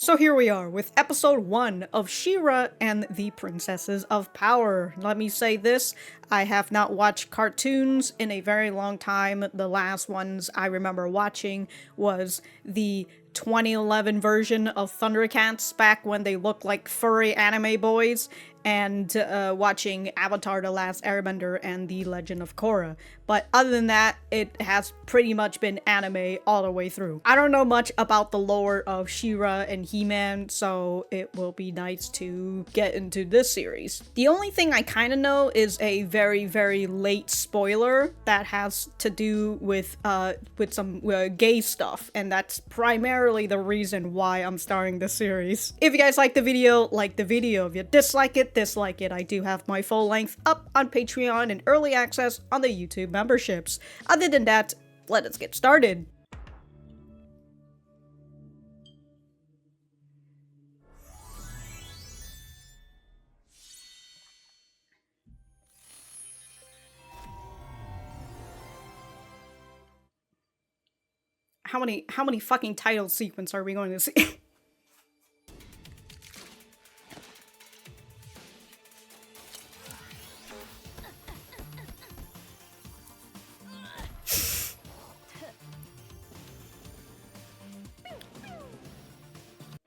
So here we are with episode 1 of She-Ra and the Princesses of Power. Let me say this, I have not watched cartoons in a very long time. The last ones I remember watching was the 2011 version of Thundercats back when they looked like furry anime boys, and watching Avatar: The Last Airbender and The Legend of Korra. But other than that, it has pretty much been anime all the way through. I don't know much about the lore of She-Ra and He-Man, so it will be nice to get into this series. The only thing I kind of know is a very, very late spoiler that has to do with some gay stuff, and that's primarily the reason why I'm starting this series. If you guys like the video, like the video. If you dislike it, dislike it. I do have my full length up on Patreon and early access on the YouTube memberships. Other than that, let us get started. How many fucking title sequence are we going to see?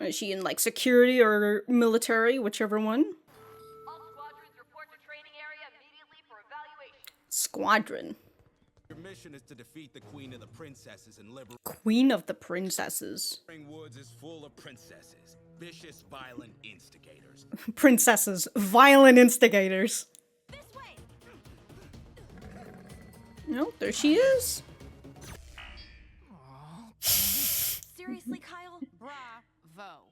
Is she in, like, security or military, whichever one? All squadrons report to training area immediately for evaluation. Squadron. Your mission is to defeat the Queen of the Princesses and liberate. Queen of the Princesses. Woods is full of princesses, vicious, violent instigators. Princesses. Violent instigators. This way. No, there she is. Seriously, Kyle? Bravo.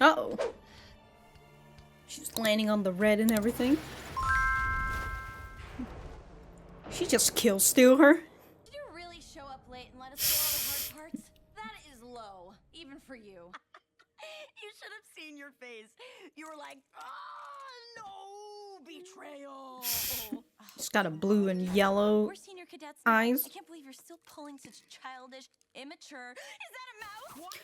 Uh-oh. She's landing on the red and everything. She just kill steal her. Did you really show up late and let us kill all the hard parts? That is low, even for you. You should have seen your face. You were like, no, betrayal. She's got a blue and yellow We're senior cadets now. eyes. I can't believe you're still pulling such childish, immature. Is that a mouse? What?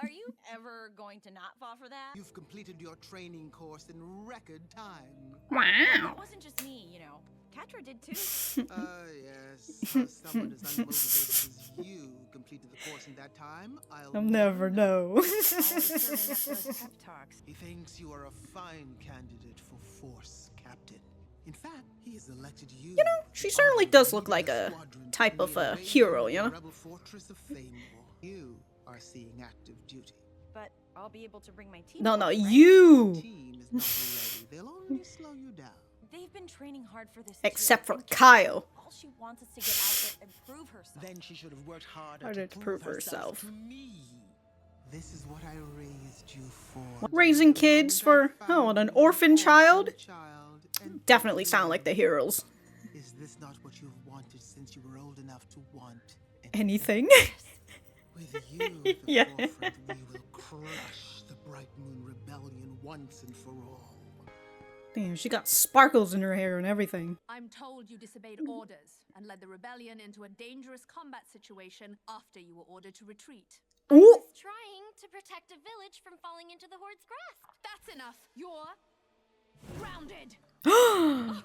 Are you ever going to not fall for that? You've completed your training course in record time. Wow. It wasn't just me, you know. Catra did too. Yes. Someone as unmotivated as you completed the course in that time, I'll never know. Always serving up those pep talks. He thinks you are a fine candidate for Force Captain. In fact, he has elected you. You know, she certainly does look like a type of a hero, you know? Rebel Fortress of Fame. You are seeing active duty. But I'll be able to bring my team. No, along, right? you. Team is not ready. They'll only slow you down. They've been training hard for this. Except too. for Kyle. All she wants is to get out there and prove herself. Then she should have worked harder Harder to prove herself herself. to me. This is what I raised you for. Raising kids for, oh, an orphan child? And Definitely sound like the heroes. is this not what you've wanted since you were old enough to want? Anything? With you at the Yeah. forefront, we will crush the Bright Moon Rebellion once and for all. Damn, she got sparkles in her hair and everything. I'm told you disobeyed orders and led the rebellion into a dangerous combat situation after you were ordered to retreat. Ooh. was trying to protect a village from falling into the Horde's grasp. That's enough. You're grounded. Oh,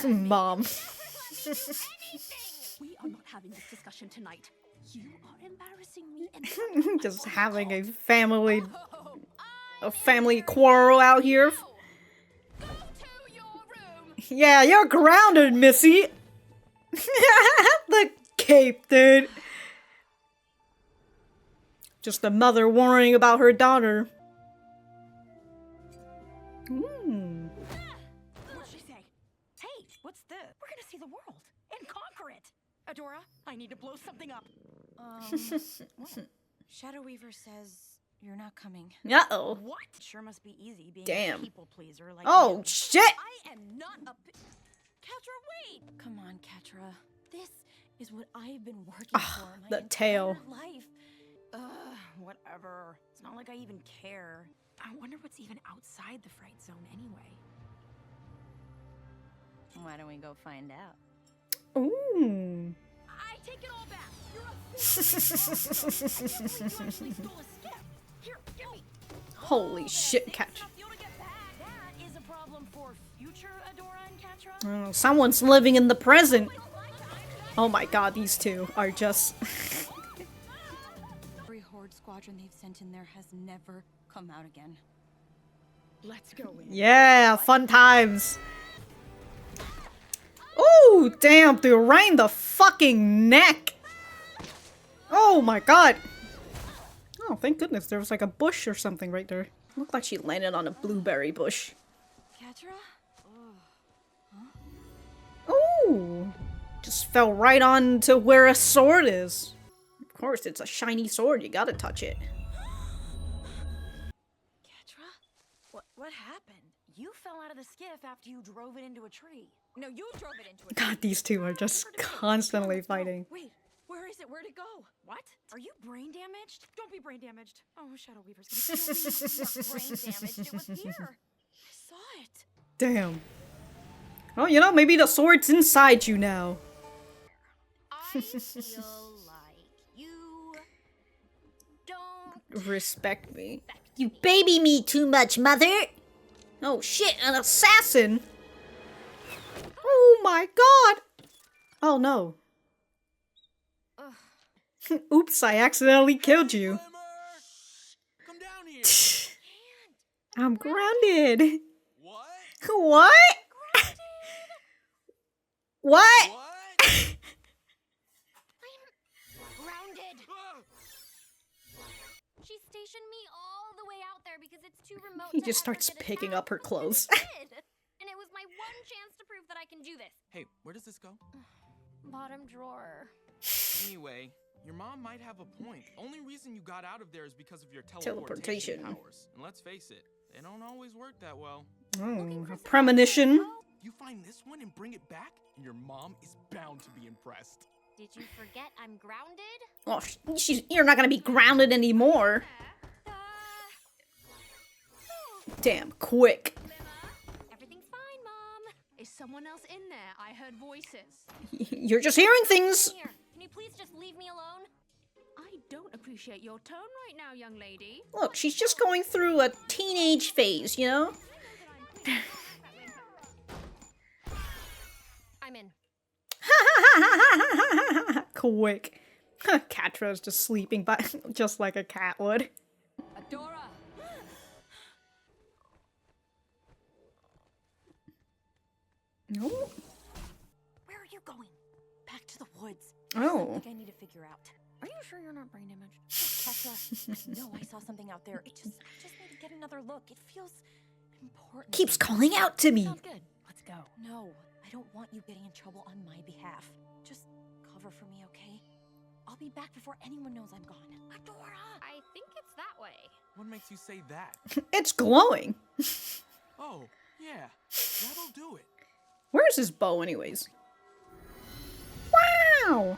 mom. We are not having this discussion tonight. You are embarrassing me and Just having a family quarrel out here. Go to your room. Yeah, you're grounded, Missy. The cape, dude. Just a mother worrying about her daughter. What'd she say? Hey, what's this? We're gonna see the world and conquer it. Adora, I need to blow something up. Shadow Weaver says you're not coming. Uh-oh. What? It sure must be easy being Damn. a people pleaser like Oh, you. shit. I am not a Catra, wait! Come on, Catra. This is what I've been working for my the tail. entire life. Whatever. It's not like I even care. I wonder what's even outside the fright zone anyway. Why don't we go find out? Ooh. I take it all back. Holy shit, Catra. That is a problem for future Adora and Catra. Oh, someone's living in the present. Oh my god, these two are just... Every Horde squadron they've sent in there has never come out again. Let's go. Yeah, fun times. Oh, damn, dude, right in the fucking neck. Oh my god. Oh, thank goodness there was like a bush or something right there. Looked like she landed on a blueberry bush. Catra? Oh, just fell right on to where a sword is. Of course, it's a shiny sword. You gotta touch it. Catra? What happened? You fell out of the skiff after you drove it into a tree. No, you drove it into a tree. God, these two are just constantly fighting. Wait, where is it? Where'd it go? What? Are you brain damaged? Don't be brain damaged. Oh, Shadow Weaver's gonna kill me. You weren't brain damaged. It was here. I saw it. Damn. Oh, you know, maybe the sword's inside you now. I feel like you don't Respect me. You baby me too much, mother! Oh shit, an assassin! Oh my god! Oh no. Oops, I accidentally killed you. Come down here. I'm grounded. What? What? What? What? grounded. Ah! She stationed me all the way out there because it's too remote. He to just ever starts get a picking tap. up her clothes. I did. And it was my one chance to prove that I can do this. Hey, where does this go? Bottom drawer. Anyway, your mom might have a point. Only reason you got out of there is because of your Teleportation. powers. And let's face it, they don't always work that well. Oh, a premonition. You find this one and bring it back, and your mom is bound to be impressed. Did you forget I'm grounded? Oh, you're not gonna be grounded anymore. Damn, quick. Everything's fine, Mom. Is someone else in there? I heard voices. You're just hearing things. Here, can you please just leave me alone? I don't appreciate your tone right now, young lady. Look, she's just going through a teenage phase, you know? I'm in. Quick. Catra's just sleeping by just like a cat would. Adora! No. Where are you going? Back to the woods. Oh. I think I need to figure out. Are you sure you're not brain damaged? Catra, no, I saw something out there. I just need to get another look. It feels important. Keeps calling out to me. Sounds good. Let's go. No, I don't want you getting in trouble on my behalf. Just cover for me, okay? I'll be back before anyone knows I'm gone. Adora! I think it's that way. What makes you say that? It's glowing. Oh, yeah, that'll do it. Where's his bow anyways? Wow!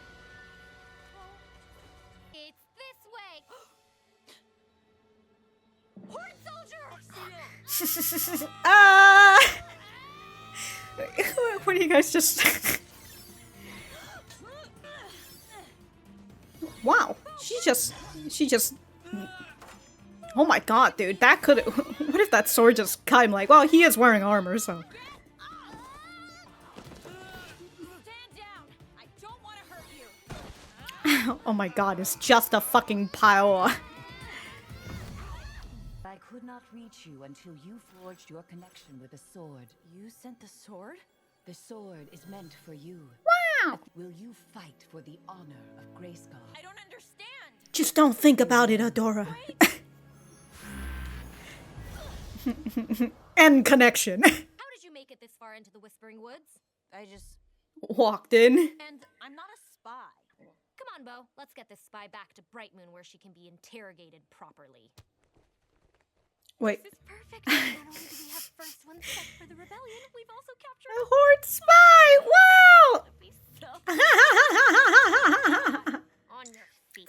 It's this way. Horde soldier! What do you guys just... Wow, she just... Oh my god, dude, that could... What if that sword just cut him like, well, he is wearing armor, so... Stand down! I don't want to hurt you! Oh my god, it's just a fucking pile of... I could not reach you until you forged your connection with the sword. You sent the sword? The sword is meant for you. Wow! Will you fight for the honor of Grayskull? I don't understand! Just don't think about it, Adora. End connection. How did you make it this far into the Whispering Woods? I just... Walked in. And I'm not a spy. Come on, Bo. Let's get this spy back to Bright Moon where she can be interrogated properly. Wait. This is perfect. Not only do we have first one set for the rebellion, we've also captured A Horde spy! Wow! a piece so on your feet.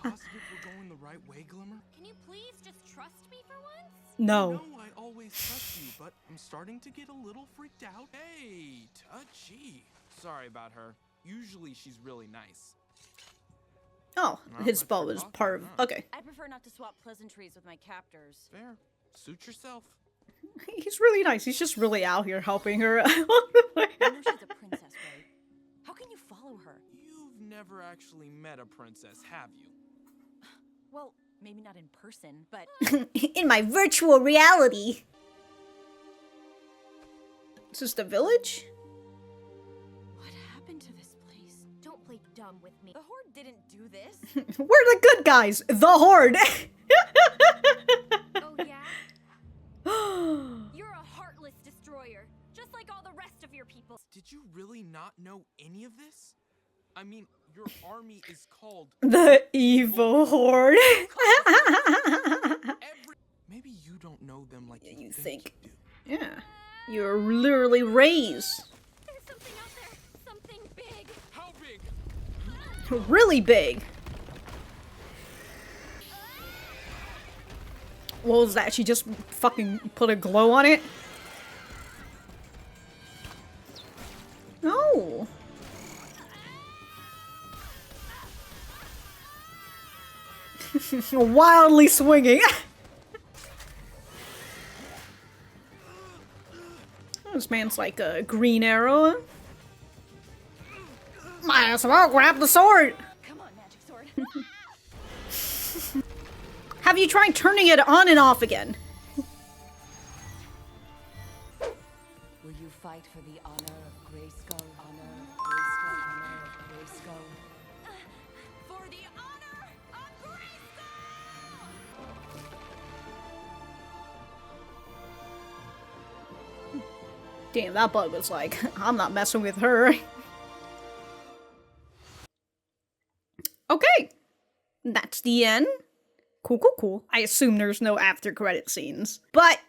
Positive we're going the right way, Glimmer? Can you please just trust me for once? No. No, I always trust you, but I'm starting to get a little freaked out. Hey, touchy. Sorry about her. Usually she's really nice. Oh, Well, his if bow you're is talking, part of. huh? Okay. I prefer not to swap pleasantries with my captors. Fair. Suit yourself. He's really nice. He's just really out here helping her. I know she's a princess, right? How can you follow her? You've never actually met a princess, have you? Well, maybe not in person, but In my virtual reality. Is this the village? what happened to this place? Don't play dumb with me. The Horde didn't do this. We're the good guys. The Horde. Oh yeah? You're a heartless destroyer, just like all the rest of your people. Did you really not know any of this? I mean, your army is called The evil Horde. Maybe you don't know them like You you think. you do. Yeah. You're literally raised. There's something out there, something big. How big? Really big. What was that? She just fucking put a glow on it? No. Wildly swinging. This man's like a Green Arrow. Might as well grab the sword. Come on, magic sword. Have you tried turning it on and off again? Will you fight for the honor of Grayskull? Honor of Grayskull? Honor of Grayskull? For the honor of Grayskull! Damn, that bug was like, I'm not messing with her. Okay. That's the end. Cool. I assume there's no after credit scenes. But,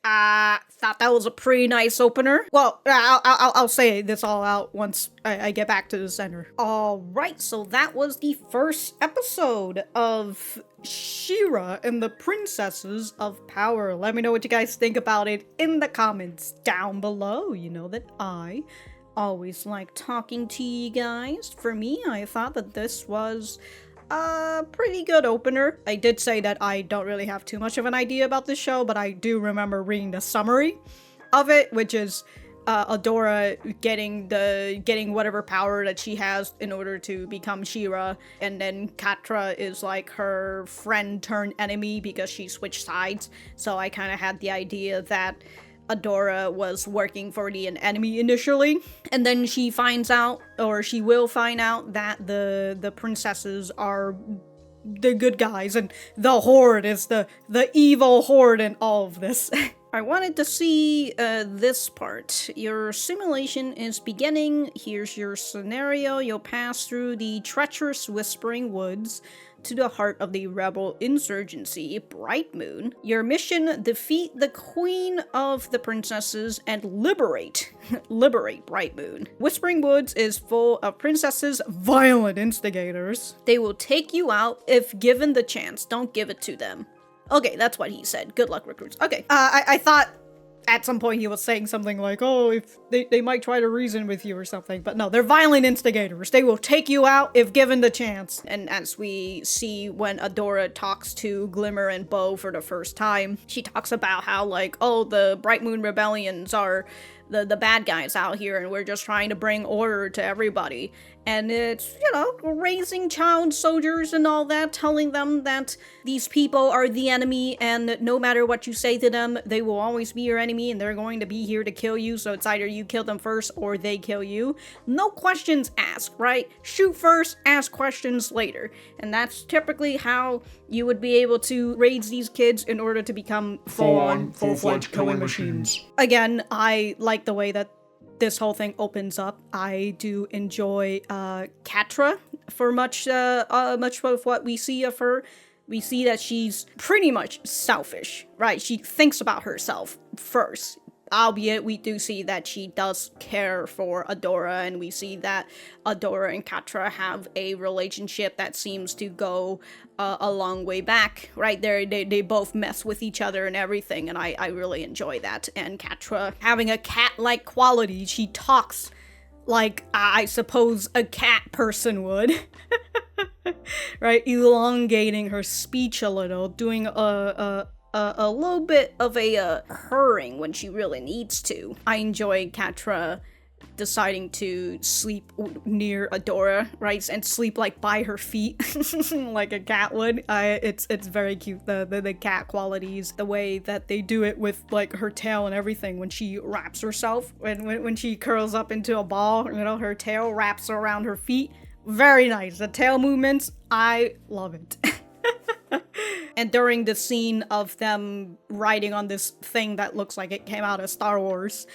thought that was a pretty nice opener. Well, I'll say this all out once I get back to the center. Alright, so that was the first episode of She-Ra and the Princesses of Power. Let me know what you guys think about it in the comments down below. You know that I always like talking to you guys. For me, I thought that this was a pretty good opener. I did say that I don't really have too much of an idea about this show, but I do remember reading the summary of it, which is Adora getting whatever power that she has in order to become She-Ra, and then Catra is like her friend turned enemy because she switched sides. So I kind of had the idea that Adora was working for the enemy initially, and then she finds out, or she will find out, that the princesses are the good guys, and the Horde is the evil Horde in all of this. I wanted to see this part. Your simulation is beginning. Here's your scenario. You'll pass through the treacherous Whispering Woods to the heart of the rebel insurgency, Bright Moon. Your mission: defeat the Queen of the Princesses and liberate Bright Moon. Whispering Woods is full of princesses, violent instigators. They will take you out if given the chance. Don't give it to them. Okay, that's what he said. Good luck, recruits. Okay, I thought at some point he was saying something like, oh, if they might try to reason with you or something, but no, they're violent instigators. They will take you out if given the chance. And as we see when Adora talks to Glimmer and Bow for the first time, she talks about how, like, oh, the Bright Moon Rebellions are the bad guys out here, and we're just trying to bring order to everybody. And it's, you know, raising child soldiers and all that, telling them that these people are the enemy, and no matter what you say to them, they will always be your enemy, and they're going to be here to kill you, so it's either you kill them first or they kill you. No questions asked, right? Shoot first, ask questions later. And that's typically how you would be able to raise these kids in order to become full-fledged killing machines. Again, I like the way that this whole thing opens up. I do enjoy Catra for much of what we see of her. We see that she's pretty much selfish, right? She thinks about herself first. Albeit, we do see that she does care for Adora, and we see that Adora and Catra have a relationship that seems to go a long way back, right? They both mess with each other and everything, and I really enjoy that. And Catra having a cat-like quality, she talks like I suppose a cat person would. Right? Elongating her speech a little, doing a little bit of a purring when she really needs to. I enjoy Catra deciding to sleep near Adora, right? And sleep like by her feet, like a cat would. It's very cute, the cat qualities, the way that they do it with like her tail and everything when she wraps herself, when she curls up into a ball, you know, her tail wraps around her feet. Very nice. The tail movements, I love it. And during the scene of them riding on this thing that looks like it came out of Star Wars,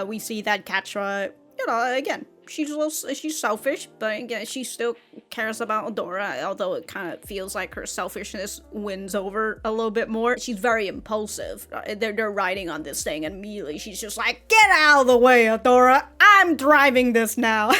we see that Catra, you know, again, she's selfish, but again, she still cares about Adora, although it kind of feels like her selfishness wins over a little bit more. She's very impulsive. They're riding on this thing, and immediately she's just like, get out of the way, Adora! I'm driving this now!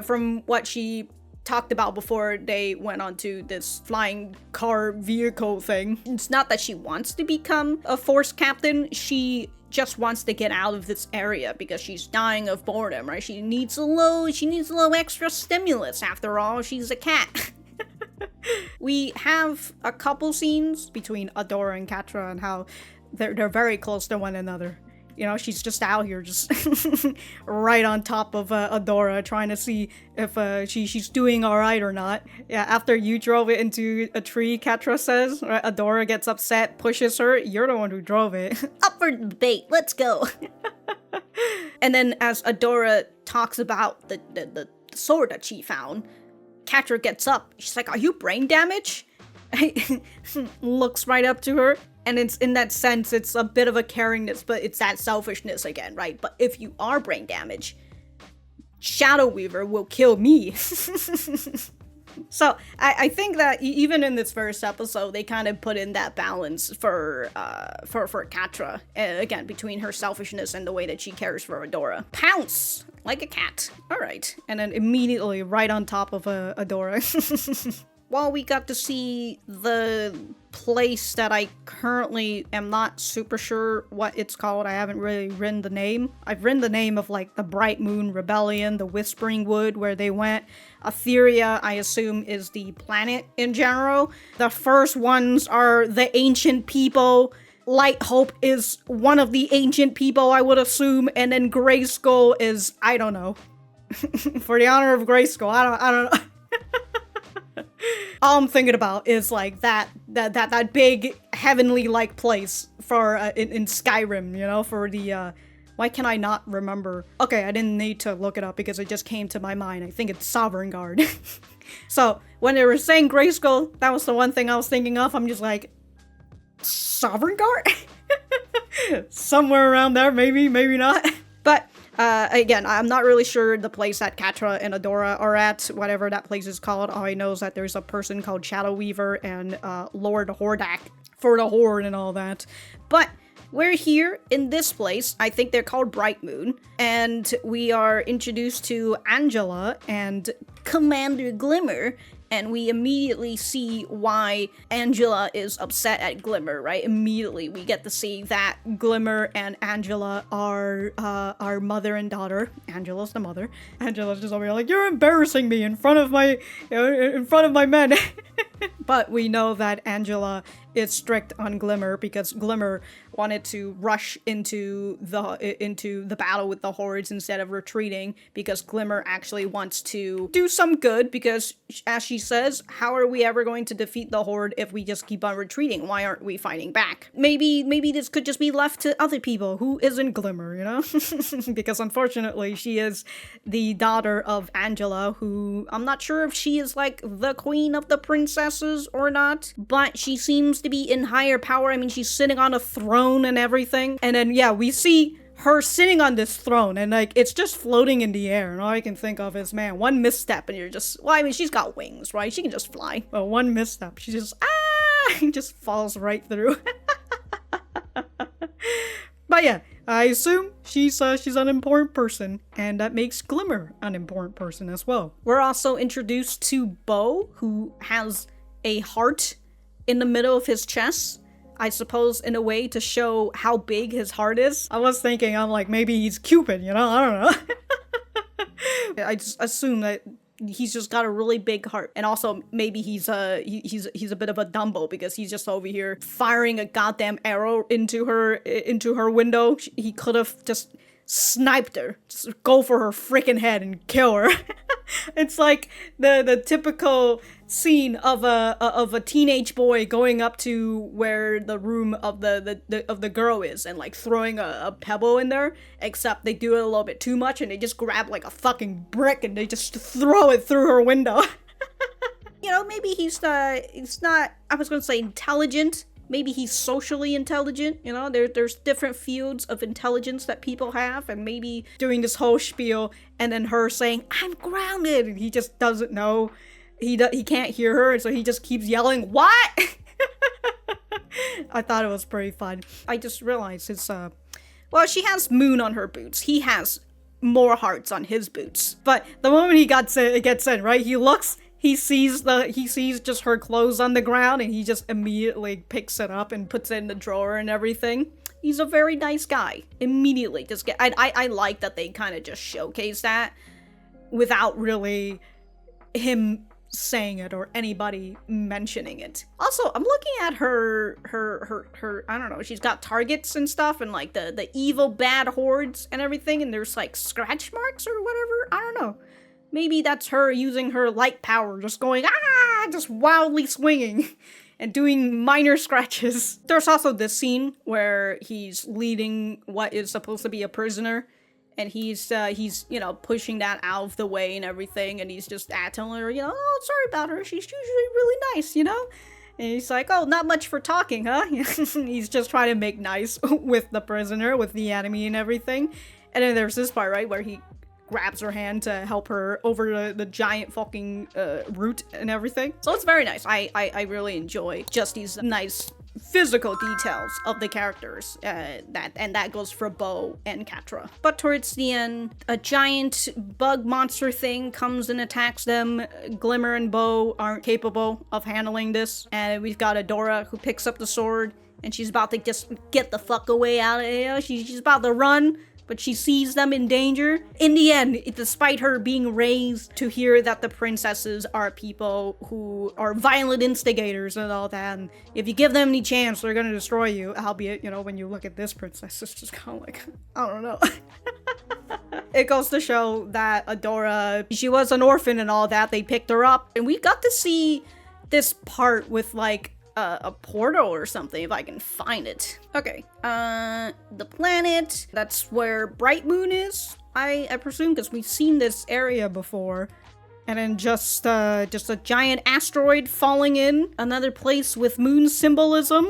From what she talked about before they went onto this flying car vehicle thing, it's not that she wants to become a force captain, she just wants to get out of this area because she's dying of boredom, right? She needs a little extra stimulus. After all, she's a cat. We have a couple scenes between Adora and Catra and how they're very close to one another. You know, she's just out here, just right on top of Adora, trying to see if she's doing all right or not. Yeah, after you drove it into a tree, Catra says, right? Adora gets upset, pushes her. You're the one who drove it. Up for debate, let's go. And then as Adora talks about the sword that she found, Catra gets up. She's like, are you brain damaged? Looks right up to her. And it's in that sense, it's a bit of a caringness, but it's that selfishness again, right? But if you are brain damaged, Shadow Weaver will kill me. So I think that even in this first episode, they kind of put in that balance for Catra, again, between her selfishness and the way that she cares for Adora. Pounce like a cat. All right, and then immediately right on top of Adora. Well, we got to see the place that I currently am not super sure what it's called. I haven't really written the name. I've written the name of like the Bright Moon Rebellion, the Whispering Wood where they went. Etheria, I assume, is the planet in general. The first ones are the ancient people. Light Hope is one of the ancient people, I would assume. And then Grayskull is, I don't know. For the honor of Grayskull, I don't know. All I'm thinking about is like that big heavenly-like place for in Skyrim, you know, for the why can I not remember? Okay, I didn't need to look it up because it just came to my mind. I think it's Sovereign Guard. So when they were saying Grayskull, that was the one thing I was thinking of. I'm just like, Sovereign Guard? Somewhere around there, maybe not. But again, I'm not really sure the place that Catra and Adora are at, whatever that place is called. All I know is that there's a person called Shadow Weaver and Lord Hordak for the Horde and all that. But we're here in this place. I think they're called Bright Moon. And we are introduced to Angella and Commander Glimmer. And we immediately see why Angella is upset at Glimmer, right? Immediately, we get to see that Glimmer and Angella are mother and daughter. Angella's the mother. Angella's just over here like, you're embarrassing me in front of my men. But we know that Angella is strict on Glimmer because Glimmer wanted to rush into the battle with the Hordes instead of retreating, because Glimmer actually wants to do some good, because as she says, how are we ever going to defeat the Horde if we just keep on retreating? Why aren't we fighting back? Maybe this could just be left to other people who isn't Glimmer, you know? Because unfortunately she is the daughter of Angella, who I'm not sure if she is like the queen of the princesses or not, but she seems to be in higher power. I mean, she's sitting on a throne and everything. And then, yeah, we see her sitting on this throne and like it's just floating in the air, and all I can think of is, man, one misstep and you're just, well, I mean, she's got wings, right? She can just fly. But one misstep, she just just falls right through. But yeah, I assume she's an important person, and that makes Glimmer an important person as well. We're also introduced to Bo, who has a heart in the middle of his chest, I suppose in a way to show how big his heart is. I was thinking, I'm like, maybe he's Cupid, you know? I don't know. I just assume that he's just got a really big heart, and also maybe he's a bit of a Dumbo because he's just over here firing a goddamn arrow into her window. He could have just sniped her, just go for her freaking head and kill her. It's like the typical scene of a teenage boy going up to where the room of the girl is and like throwing a pebble in there, except they do it a little bit too much and they just grab like a fucking brick and they just throw it through her window. You know, maybe he's not, I was gonna say intelligent. Maybe he's socially intelligent, you know, there's different fields of intelligence that people have, and maybe doing this whole spiel and then her saying, I'm grounded, and he just doesn't know, he can't hear her, and so he just keeps yelling, what? I thought it was pretty fun. I just realized it's, well, she has moon on her boots. He has more hearts on his boots. But the moment he gets in, right, he looks, he sees just her clothes on the ground and he just immediately picks it up and puts it in the drawer and everything. He's a very nice guy. Immediately just get, I like that they kind of just showcase that without really him saying it or anybody mentioning it. Also, I'm looking at her, I don't know, she's got targets and stuff and like the evil bad hordes and everything, and there's like scratch marks or whatever. I don't know. Maybe that's her using her light power, just going, just wildly swinging and doing minor scratches. There's also this scene where he's leading what is supposed to be a prisoner, and he's you know, pushing that out of the way and everything, and he's just telling her, you know, oh, sorry about her, she's usually really nice, you know? And he's like, oh, not much for talking, huh? He's just trying to make nice with the prisoner, with the enemy and everything. And then there's this part, right, where he grabs her hand to help her over the giant fucking root and everything. So it's very nice. I really enjoy just these nice physical details of the characters, that goes for Bo and Catra. But towards the end, a giant bug monster thing comes and attacks them. Glimmer and Bo aren't capable of handling this, and we've got Adora who picks up the sword and she's about to just get the fuck away out of here. She's about to run, but she sees them in danger. In the end, despite her being raised to hear that the princesses are people who are violent instigators and all that, and if you give them any chance, they're gonna destroy you. Albeit, you know, when you look at this princess, it's just kind of like, I don't know. It goes to show that Adora, she was an orphan and all that, they picked her up, and we got to see this part with like a portal or something, if I can find it. Okay, the planet, that's where Bright Moon is, I presume, because we've seen this area before. And then just a giant asteroid falling in, another place with moon symbolism,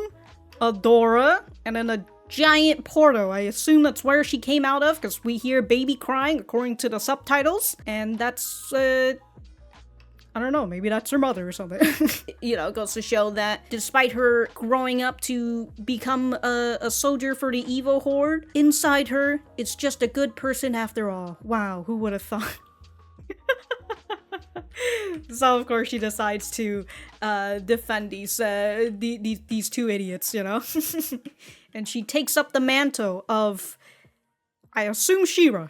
Adora, and then a giant portal. I assume that's where she came out of, because we hear baby crying according to the subtitles, and that's, I don't know, maybe that's her mother or something. You know, it goes to show that despite her growing up to become a soldier for the evil horde, inside her, it's just a good person after all. Wow, who would have thought? So of course she decides to defend these two idiots, you know? And she takes up the mantle of, I assume, She-Ra.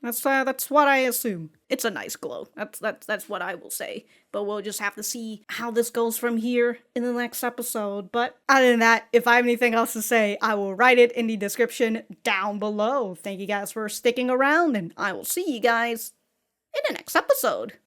That's what I assume. It's a nice glow. That's what I will say. But we'll just have to see how this goes from here in the next episode. But other than that, if I have anything else to say, I will write it in the description down below. Thank you guys for sticking around, and I will see you guys in the next episode.